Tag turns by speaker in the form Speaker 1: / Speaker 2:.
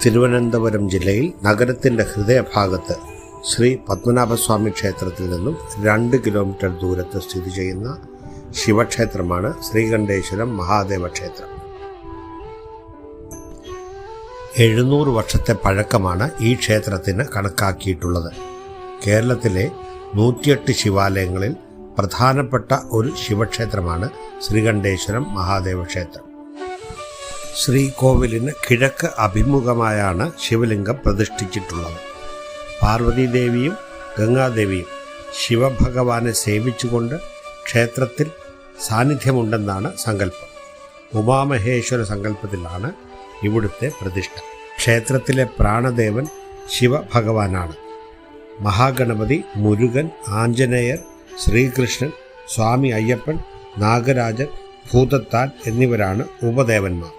Speaker 1: തിരുവനന്തപുരം ജില്ലയിൽ നഗരത്തിൻ്റെ ഹൃദയഭാഗത്ത് ശ്രീ പത്മനാഭസ്വാമി ക്ഷേത്രത്തിൽ നിന്നും 2 കിലോമീറ്റർ ദൂരത്ത് സ്ഥിതി ചെയ്യുന്ന ശിവക്ഷേത്രമാണ് ശ്രീകണ്ഠേശ്വരം മഹാദേവ ക്ഷേത്രം. 700 വർഷത്തെ പഴക്കമാണ് ഈ ക്ഷേത്രത്തിന് കണക്കാക്കിയിട്ടുള്ളത്. കേരളത്തിലെ 108 ശിവാലയങ്ങളിൽ പ്രധാനപ്പെട്ട ഒരു ശിവക്ഷേത്രമാണ് ശ്രീകണ്ഠേശ്വരം മഹാദേവ ക്ഷേത്രം. ശ്രീകോവിലിന് കിഴക്ക് അഭിമുഖമായാണ് ശിവലിംഗം പ്രതിഷ്ഠിച്ചിട്ടുള്ളത്. പാർവതീദേവിയും ഗംഗാദേവിയും ശിവഭഗവാനെ സേവിച്ചുകൊണ്ട് ക്ഷേത്രത്തിൽ സാന്നിധ്യമുണ്ടെന്നാണ് സങ്കല്പം. ഉമാമഹേശ്വര സങ്കല്പത്തിലാണ് ഇവിടുത്തെ പ്രതിഷ്ഠ. ക്ഷേത്രത്തിലെ പ്രാണദേവൻ ശിവഭഗവാനാണ്. മഹാഗണപതി, മുരുകൻ, ആഞ്ജനേയർ, ശ്രീകൃഷ്ണൻ, സ്വാമി അയ്യപ്പൻ, നാഗരാജൻ, ഭൂതത്താൻ എന്നിവരാണ് ഉപദേവന്മാർ.